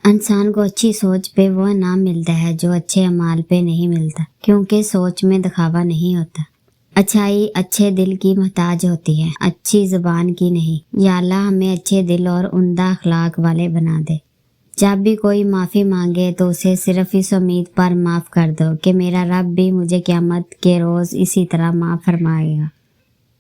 इंसान को अच्छी सोच पे वो इनाम मिलता है जो अच्छे अमाल पे नहीं मिलता, क्योंकि सोच में दिखावा नहीं होता। अच्छाई अच्छे दिल की मोहताज होती है, अच्छी ज़ुबान की नहीं। या अल्लाह हमें अच्छे दिल और उम्दा अखलाक वाले बना दे। जब भी कोई माफ़ी मांगे तो उसे सिर्फ इस उम्मीद पर माफ़ कर दो कि मेरा रब भी मुझे क़यामत के रोज़ इसी तरह माफ़ फरमाएगा।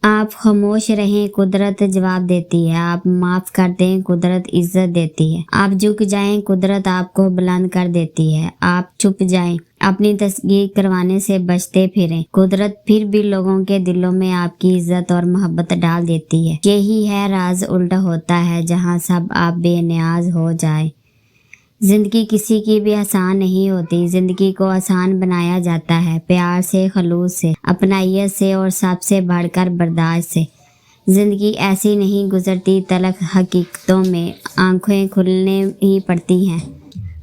आप खामोश रहें, कुदरत जवाब देती है। आप माफ़ कर दें, कुदरत इज्जत देती है। आप झुक जाएं, कुदरत आपको बुलंद कर देती है। आप चुप जाएं, अपनी तस्दीक करवाने से बचते फिरें, कुदरत फिर भी लोगों के दिलों में आपकी इज्जत और मोहब्बत डाल देती है। यही है राज उल्टा होता है जहाँ सब आप बेनियाज हो जाए। जिंदगी किसी की भी आसान नहीं होती। जिंदगी को आसान बनाया जाता है प्यार से, खलूस से, अपनाइयत से और सबसे बढ़कर बर्दाश्त से। जिंदगी ऐसी नहीं गुजरती, तलख हकीकतों में आंखें खुलने ही पड़ती हैं।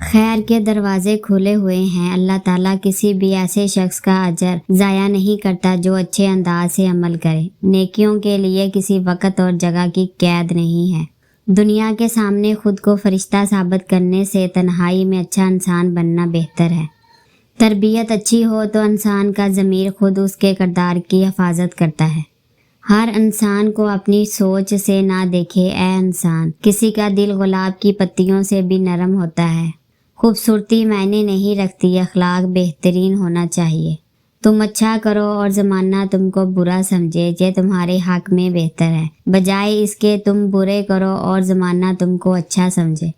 खैर के दरवाजे खुले हुए हैं। अल्लाह ताला किसी भी ऐसे शख्स का अजर ज़ाया नहीं करता जो अच्छे अंदाज से अमल करे। नेकियों के लिए किसी वक्त और जगह की कैद नहीं है। दुनिया के सामने खुद को फरिश्ता साबित करने से तन्हाई में अच्छा इंसान बनना बेहतर है। तरबियत अच्छी हो तो इंसान का ज़मीर खुद उसके किरदार की हिफाजत करता है। हर इंसान को अपनी सोच से ना देखे ऐ इंसान, किसी का दिल गुलाब की पत्तियों से भी नरम होता है। खूबसूरती मायने नहीं रखती, अखलाक बेहतरीन होना चाहिए। तुम अच्छा करो और ज़माना तुमको बुरा समझे ये तुम्हारे हक में बेहतर है, बजाय इसके तुम बुरे करो और ज़माना तुमको अच्छा समझे।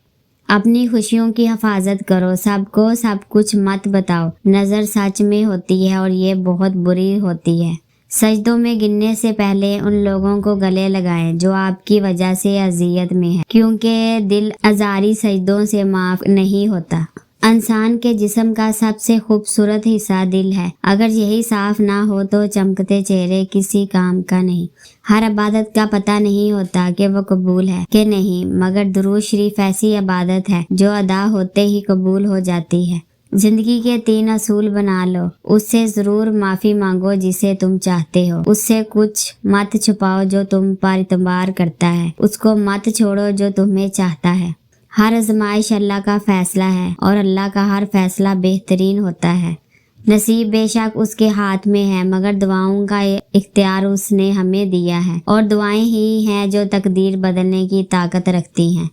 अपनी खुशियों की हिफाजत करो, सबको सब कुछ मत बताओ। नज़र सच में होती है और ये बहुत बुरी होती है। सजदों में गिनने से पहले उन लोगों को गले लगाएं जो आपकी वजह से अजियत में है, क्योंकि दिल आज़ारी सजदों से माफ़ नहीं होता। इंसान के जिस्म का सबसे खूबसूरत हिस्सा दिल है। अगर यही साफ ना हो तो चमकते चेहरे किसी काम का नहीं। हर इबादत का पता नहीं होता कि वो कबूल है कि नहीं, मगर दुरूद शरीफ ऐसी इबादत है जो अदा होते ही कबूल हो जाती है। जिंदगी के 3 असूल बना लो। उससे ज़रूर माफ़ी मांगो जिसे तुम चाहते हो। उससे कुछ मत छुपाओ जो तुम पर इतबार करता है। उसको मत छोड़ो जो तुम्हें चाहता है। हर आजमाइश अल्लाह का फैसला है और अल्लाह का हर फैसला बेहतरीन होता है। नसीब बेशक उसके हाथ में है, मगर दुआओं का इख्तियार उसने हमें दिया है और दुआएं ही हैं जो तकदीर बदलने की ताकत रखती हैं।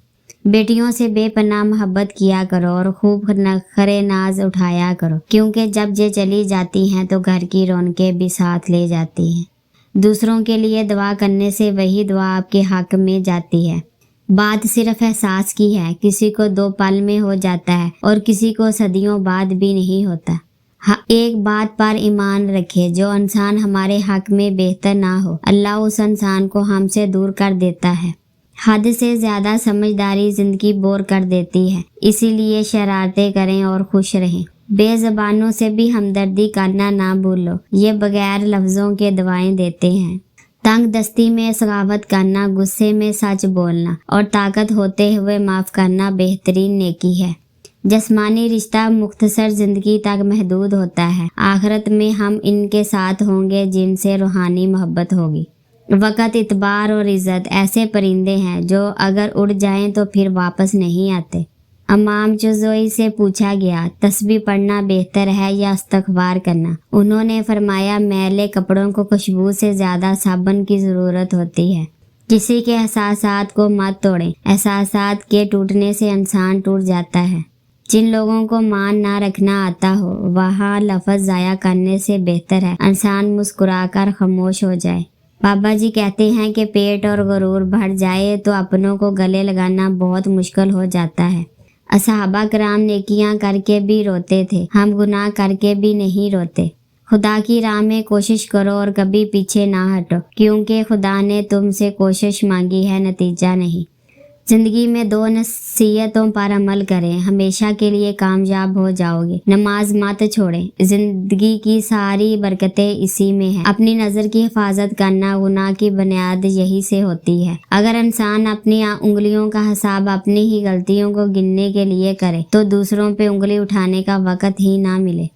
बेटियों से बेपनाह मोहब्बत किया करो और खूब नखरे नाज उठाया करो, क्योंकि जब ये चली जाती हैं तो घर की रौनकें भी साथ ले जाती हैं। दूसरों के लिए दुआ करने से वही दुआ आपके हक में जाती है। बात सिर्फ एहसास की है। किसी को 2 पल में हो जाता है और किसी को सदियों बाद भी नहीं होता। एक बात पर ईमान रखे, जो इंसान हमारे हक में बेहतर ना हो, अल्लाह उस इंसान को हमसे दूर कर देता है। हद से ज़्यादा समझदारी जिंदगी बोर कर देती है, इसीलिए शरारतें करें और खुश रहें। बेज़बानों से भी हमदर्दी करना ना भूलो, ये बगैर लफ्ज़ों के दुआएं देते हैं। तंग दस्ती में सखावत करना, गुस्से में सच बोलना और ताकत होते हुए माफ़ करना बेहतरीन नेकी है। जिस्मानी रिश्ता मुख्तसर ज़िंदगी तक महदूद होता है। आखिरत में हम इनके साथ होंगे जिनसे रूहानी मोहब्बत होगी। वक़्त, इतबार और इज़्ज़त ऐसे परिंदे हैं जो अगर उड़ जाएं तो फिर वापस नहीं आते। इमाम जुज़ोई से पूछा गया, तस्बीह पढ़ना बेहतर है या इस्तिग़फ़ार करना? उन्होंने फरमाया, मैले कपड़ों को खुशबू से ज़्यादा साबुन की ज़रूरत होती है। किसी के एहसासात को मत तोड़ें। एहसासात के टूटने से इंसान टूट जाता है। जिन लोगों को मान ना रखना आता हो, वहाँ लफ्ज़ ज़ाया करने से बेहतर है इंसान मुस्कुराकर खामोश हो जाए। बाबा जी कहते हैं कि पेट और गुरूर भर जाए तो अपनों को गले लगाना बहुत मुश्किल हो जाता है। असहाबा कराम नेकियां करके भी रोते थे, हम गुनाह करके भी नहीं रोते। खुदा की राह में कोशिश करो और कभी पीछे ना हटो, क्योंकि खुदा ने तुमसे कोशिश मांगी है, नतीजा नहीं। जिंदगी में 2 नसीहतों पर अमल करें, हमेशा के लिए कामयाब हो जाओगे। नमाज मत छोड़ें, जिंदगी की सारी बरकतें इसी में है। अपनी नज़र की हिफाजत करना, गुनाह की बुनियाद यही से होती है। अगर इंसान अपनी उंगलियों का हिसाब अपनी ही गलतियों को गिनने के लिए करे तो दूसरों पे उंगली उठाने का वक़्त ही ना मिले।